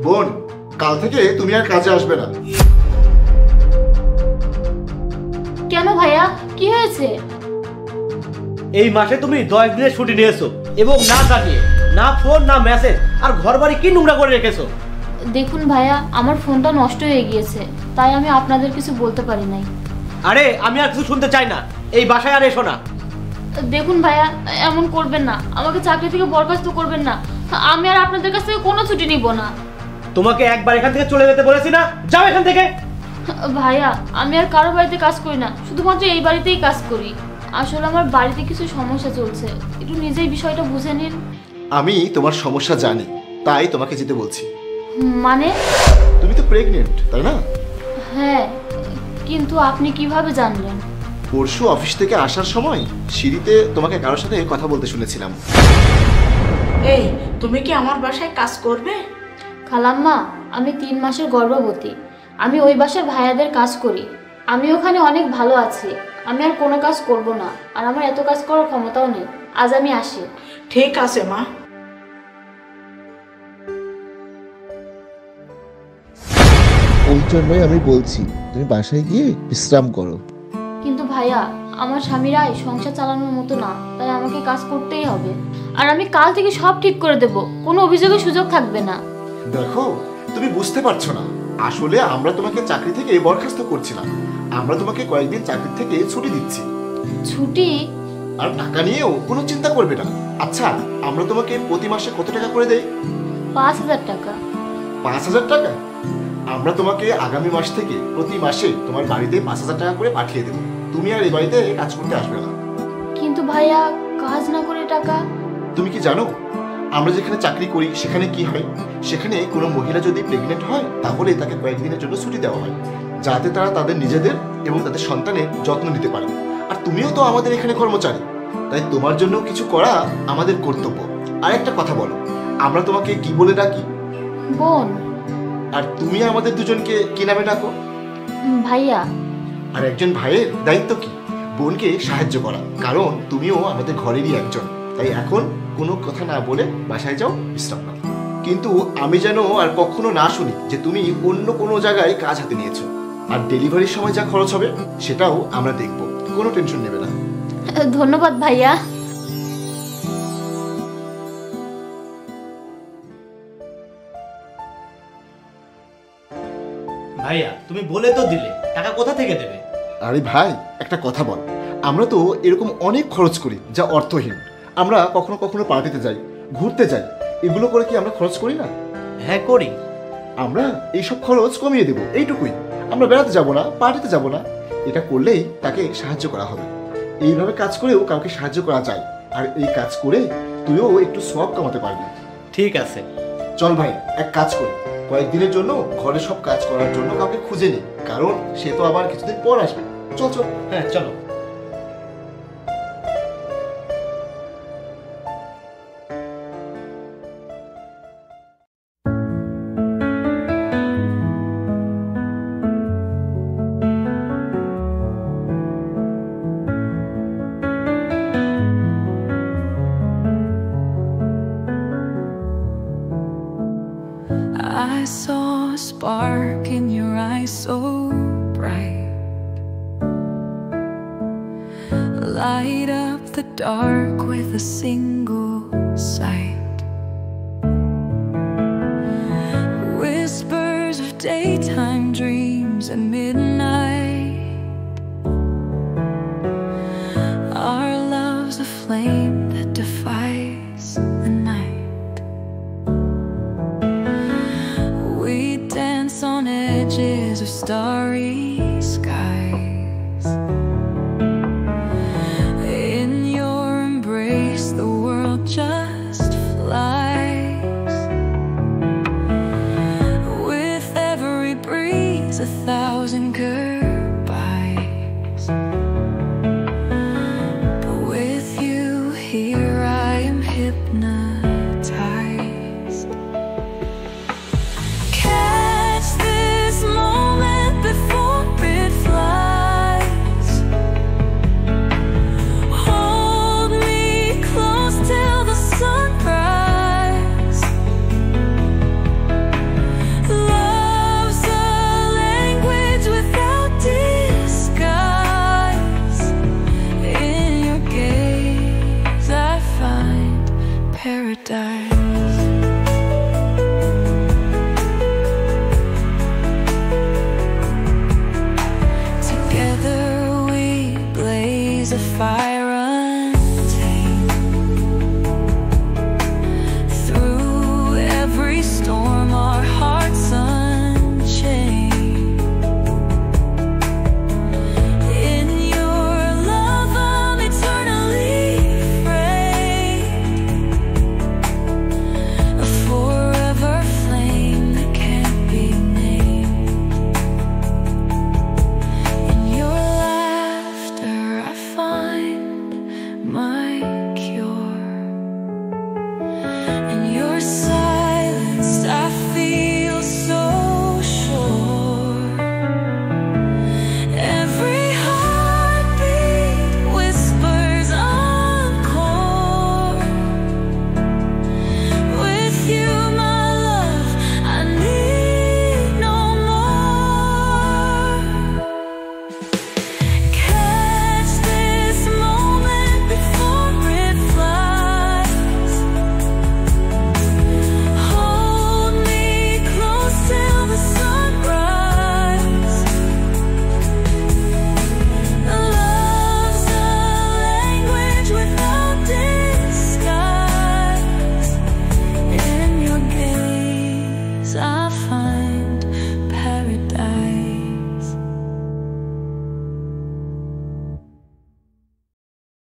বোন, কাল থেকে তুমি আর কাজে আসবে না। কেন ভাইয়া, কি হয়েছে? এই মাসে তুমি 10 দিনের ছুটি নিয়েছো এবং না জানিয়ে, না ফোন না মেসেজ, আর ঘরবাড়ি কি নোংরা করে রেখেছো। দেখুন ভাইয়া, আমার ফোনটা নষ্ট হয়ে গিয়েছে, তাই আমি আপনাদের কিছু বলতে পারি নাই। আরে আমি আর কিছু শুনতে চাই না, এই বাসায় আর এসো না। দেখুন ভাইয়া, এমন করবেন না, আমাকে চাকরি থেকে বরখাস্ত করবেন না। আমি আর আপনাদের কাছ থেকে কোনো ছুটি নিব না। তোমাকে একবার এখান থেকে চলে যেতে বলেছি না, যাও এখান থেকে। ভাইয়া, আমি আর কারো বাড়িতে কাজ করি না, শুধুমাত্র এই বাড়িতেই কাজ করি। আসলে আমার বাড়িতে কিছু সমস্যা চলছে, একটু নিজেই বিষয়টা বুঝে নিন। আমি তোমার সমস্যা জানি, তাই তোমাকে যেতে বলছি। মানে? তুমি তো প্রেগনেন্ট, তাই না? হ্যাঁ, কিন্তু আপনি কিভাবে জানলেন? পরশু অফিস থেকে আসার সময় সিঁড়িতে তোমাকে কারোর সাথে কথা বলতে শুনেছিলাম। এই, তুমি কি আমার বাসায় কাজ করবে? খালাম্মা, আমি 3 মাসের গর্ভবতী। আমি ওই বাসার ভাইয়াদের কাজ করি। আমি ওখানে অনেক ভালো আছি। আমি আর কোনো কাজ করব না, আর আমার এত কাজ করার ক্ষমতাও নেই। আজ আমি আসি। ঠিক আছে মা। ওই জন্যই আমি বলছি তুমি বাসায় গিয়ে বিশ্রাম করো। কিন্তু ভাইয়া, আমার স্বামীর আয় সংসার চালানোর মতো না, তাই আমাকে কাজ করতেই হবে। আর আমি কাল থেকে সব ঠিক করে দেব, কোনো অভিযোগের সুযোগ থাকবে না। দেখো, তুমি বুঝতে পারছো না, আসলে আমরা তোমাকে চাকরি থেকে বরখাস্ত করছি না, আমরা তোমাকে কয়েকদিন চাকরি থেকে ছুটি দিচ্ছি। ছুটি? আর টাকা নিয়েও কোনো চিন্তা করবে না। আচ্ছা, আমরা তোমাকে প্রতি মাসে কত টাকা করে দেই? 5000 টাকা। 5000 টাকা? আমরা তোমাকে আগামী মাস থেকে প্রতি মাসে তোমার বাড়িতে 5000 টাকা করে পাঠিয়ে দেবো। তুমি আর এই বাড়িতে কাজ করতে আসবে না। কিন্তু ভাইয়া, কাজ না করে টাকা? তুমি কি জানো আমরা যেখানে চাকরি করি সেখানে কি হয়? সেখানে কোনো মহিলা যদি প্রেগনেন্ট হয় তাহলে তাকে কয়েকদিনের জন্য ছুটি দেওয়া হয়, যাতে তারা তাদের নিজেদের এবং তাদের সন্তানের যত্ন নিতে পারে। আর তুমিও তো আমাদের এখানে কর্মচারী, তাই তোমার জন্য কিছু করা আমাদের কর্তব্য। আর একটা কথা বলো, আমরা তোমাকে কি বলে ডাকি? বোন। আর তুমি আমাদের দুজনকে কি নামে ডাকো? ভাইয়া। আর একজন ভাইয়ের দায়িত্ব কি? বোনকে সাহায্য করা, কারণ তুমিও আমাদের ঘরেরই একজন। তাই এখন কোনো কথা না বলে বাসায় যাও, বিশ্রাম নাও। কিন্তু আমি যেন আর কখনো না শুনি যে তুমি অন্য কোনো জায়গায় কাজ হাতে নিয়েছো। আর ডেলিভারির সময় যা খরচ হবে সেটাও আমরা দেখব, কোনো টেনশন নেবে না। ধন্যবাদ ভাইয়া। ভাইয়া, তুমি বলে তো দিলে, টাকা কোথা থেকে দেবে? আরে ভাই, একটা কথা বল, আমরা তো এরকম অনেক খরচ করি যা অর্থহীন। আমরা কখনো কখনো পার্টিতে যাই, ঘুরতে যাই, এগুলো করে কি আমরা খরচ করি না? হ্যাঁ করি। আমরা এইসব খরচ কমিয়ে দেব, এইটুকুই। আমরা বেড়াতে যাব না, পার্টিতে যাব না। এটা করলেই তাকে সাহায্য করা হবে। এইভাবে কাজ করেও কাউকে সাহায্য করা যায়, আর এই কাজ করে তুইও একটু সওয়াব কামাতে পারবি। ঠিক আছে, চল ভাই, এক কাজ করি, কয়েকদিনের জন্য ঘরে সব কাজ করার জন্য কাউকে খুঁজে নি, কারণ সে তো আবার কিছুদিন পর আসবে। চল চল। হ্যাঁ চলো। I saw a spark in your eyes so bright, light up the dark with a single sight. Whispers of daytime dreams at midnight. Our love's a flame that defies the night. On edges of starry skies. In your embrace the world just flies. With every breeze 1,000 paradise. Together we blaze a fire.